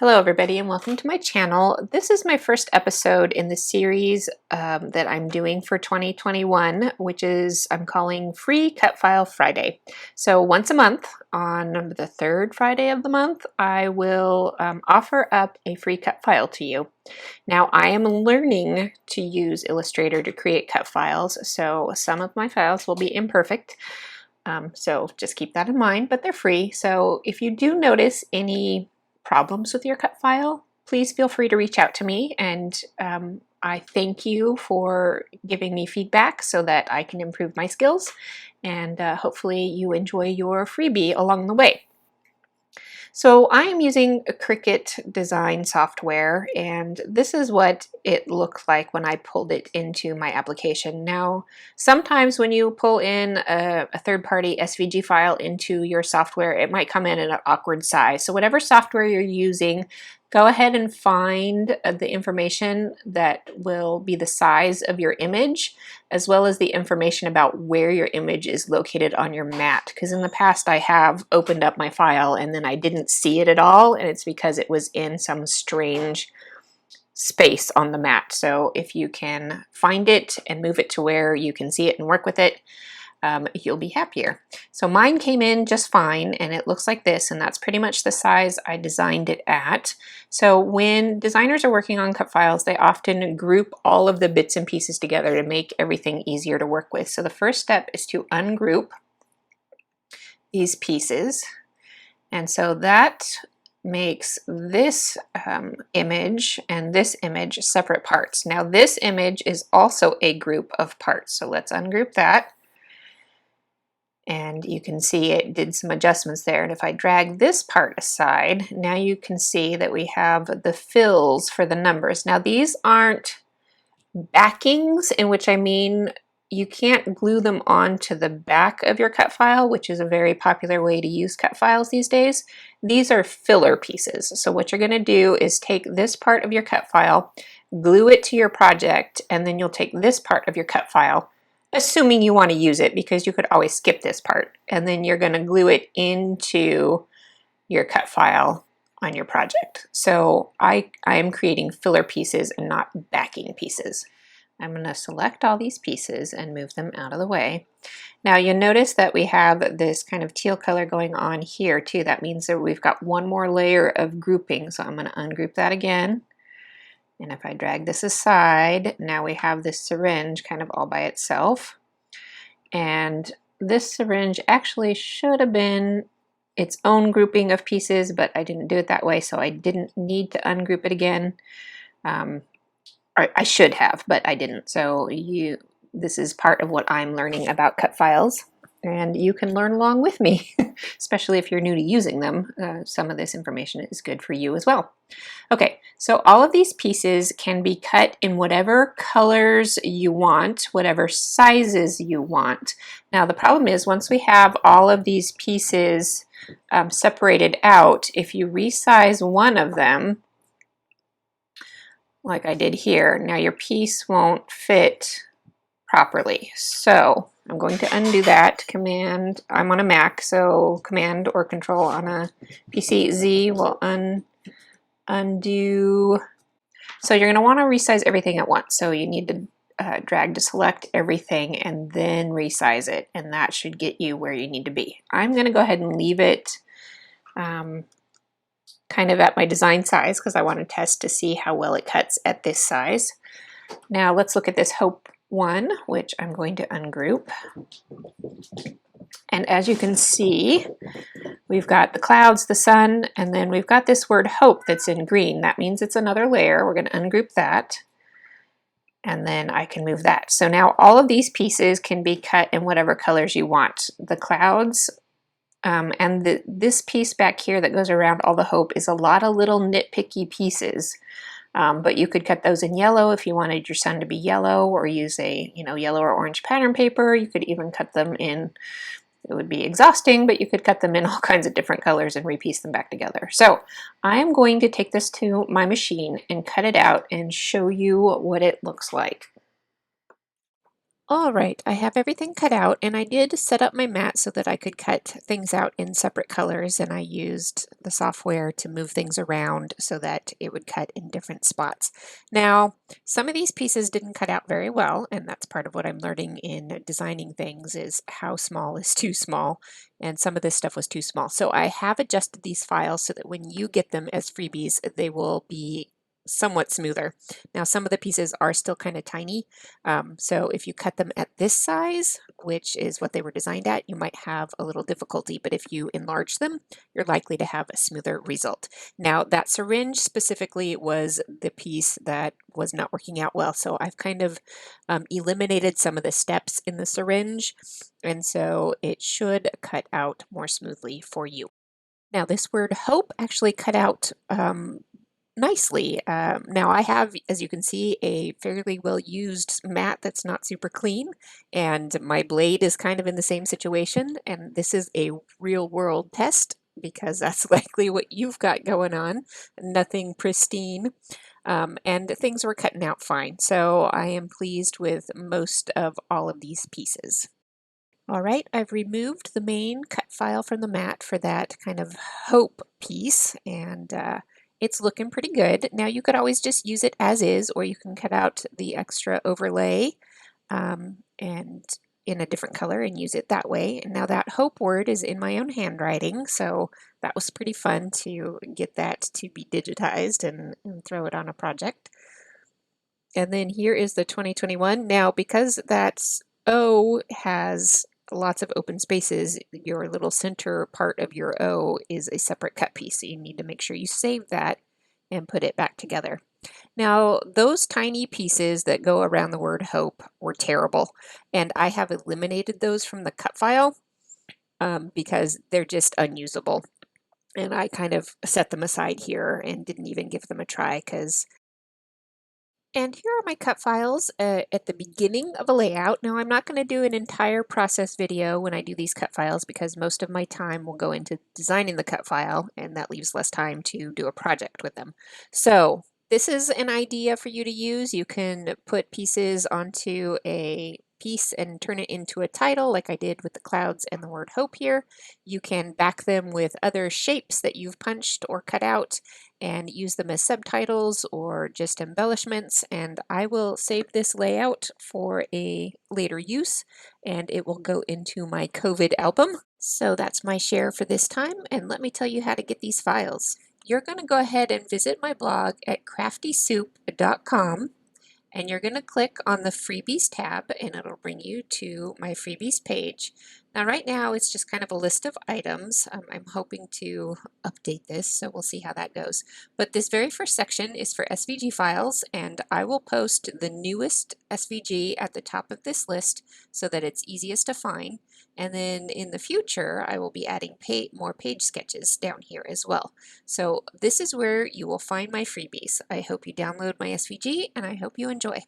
Hello everybody and welcome to my channel. This is my first episode in the series that I'm doing for 2021, which is I'm calling Free Cut File Friday. So once a month, on the third Friday of the month, I will offer up a free cut file to you. Now I am learning to use Illustrator to create cut files, so some of my files will be imperfect. So just keep that in mind, but they're free. So if you do notice any problems with your cut file, please feel free to reach out to me, and I thank you for giving me feedback so that I can improve my skills, and hopefully you enjoy your freebie along the way. So I am using a Cricut design software, and this is what it looked like when I pulled it into my application. Now, sometimes when you pull in a third-party SVG file into your software, it might come in an awkward size. So whatever software you're using, go ahead and find the information that will be the size of your image, as well as the information about where your image is located on your mat. Because in the past I have opened up my file and then I didn't see it at all, and it's because it was in some strange space on the mat. So if you can find it and move it to where you can see it and work with it, you'll be happier. So mine came in just fine, and it looks like this, and that's pretty much the size I designed it at. So when designers are working on cut files, they often group all of the bits and pieces together to make everything easier to work with. So the first step is to ungroup these pieces, and so that makes this image and this image separate parts. Now this image is also a group of parts, so let's ungroup that. And you can see it did some adjustments there. And if I drag this part aside, now you can see that we have the fills for the numbers. Now these aren't backings, in which I mean you can't glue them onto the back of your cut file, which is a very popular way to use cut files these days. These are filler pieces. So what you're going to do is take this part of your cut file, glue it to your project, and then you'll take this part of your cut file, assuming you want to use it, because you could always skip this part, and then you're going to glue it into your cut file on your project. So I am creating filler pieces and not backing pieces. I'm going to select all these pieces and move them out of the way. Now you'll notice that we have this kind of teal color going on here too. That means that we've got one more layer of grouping. So I'm going to ungroup that again. And if I drag this aside, now we have this syringe kind of all by itself. And this syringe actually should have been its own grouping of pieces, but I didn't do it that way, so I didn't need to ungroup it again. Or I should have, but I didn't. So this is part of what I'm learning about cut files, and you can learn along with me, especially if you're new to using them. Some of this information is good for you as well. Okay, so all of these pieces can be cut in whatever colors you want, whatever sizes you want. Now the problem is, once we have all of these pieces separated out, if you resize one of them, like I did here, now your piece won't fit properly. So I'm going to undo that. Command, I'm on a Mac, so Command or Control on a PC. Z will undo. So you're going to want to resize everything at once. So you need to drag to select everything and then resize it, and that should get you where you need to be. I'm going to go ahead and leave it kind of at my design size, because I want to test to see how well it cuts at this size. Now let's look at this Hope one, which I'm going to ungroup. And as you can see, we've got the clouds, the sun, and then we've got this word hope that's in green. That means it's another layer. We're going to ungroup that, and then I can move that. So now all of these pieces can be cut in whatever colors you want. The clouds and this piece back here that goes around all the hope is a lot of little nitpicky pieces. But you could cut those in yellow if you wanted your sun to be yellow, or use a yellow or orange pattern paper. You could even cut them in, it would be exhausting, but you could cut them in all kinds of different colors and repiece them back together. So I am going to take this to my machine and cut it out and show you what it looks like. All right, I have everything cut out, and I did set up my mat so that I could cut things out in separate colors, and I used the software to move things around so that it would cut in different spots. Now, some of these pieces didn't cut out very well, and that's part of what I'm learning in designing things is how small is too small, and some of this stuff was too small. So I have adjusted these files so that when you get them as freebies, they will be somewhat smoother. Now, some of the pieces are still kind of tiny, so if you cut them at this size, which is what they were designed at, you might have a little difficulty, but if you enlarge them, you're likely to have a smoother result. Now, that syringe specifically was the piece that was not working out well, so I've kind of eliminated some of the steps in the syringe, and so it should cut out more smoothly for you. Now, this word hope actually cut out nicely. Now I have, as you can see, a fairly well used mat that's not super clean, and my blade is kind of in the same situation, and this is a real world test because that's likely what you've got going on. Nothing pristine. And things were cutting out fine. So I am pleased with most of all of these pieces. All right, I've removed the main cut file from the mat for that kind of hope piece, and it's looking pretty good. Now you could always just use it as is, or you can cut out the extra overlay and in a different color and use it that way. And now that hope word is in my own handwriting, so that was pretty fun to get that to be digitized and throw it on a project. And then here is the 2021. Now, because that O has lots of open spaces, your little center part of your O is a separate cut piece. So you need to make sure you save that and put it back together. Now, those tiny pieces that go around the word hope were terrible, and I have eliminated those from the cut file because they're just unusable. And I kind of set them aside here and didn't even give them a try because and here are my cut files at the beginning of a layout. Now I'm not going to do an entire process video when I do these cut files because most of my time will go into designing the cut file and that leaves less time to do a project with them. So this is an idea for you to use. You can put pieces onto a piece and turn it into a title like I did with the clouds and the word hope here. You can back them with other shapes that you've punched or cut out and use them as subtitles or just embellishments, and I will save this layout for a later use and it will go into my COVID album. So that's my share for this time, and let me tell you how to get these files. You're going to go ahead and visit my blog at craftysoup.com, and you're going to click on the freebies tab and it'll bring you to my freebies page. Now right now it's just kind of a list of items. I'm hoping to update this, so we'll see how that goes. But this very first section is for SVG files, and I will post the newest SVG at the top of this list so that it's easiest to find. And then in the future, I will be adding more page sketches down here as well. So this is where you will find my freebies. I hope you download my SVG and I hope you enjoy.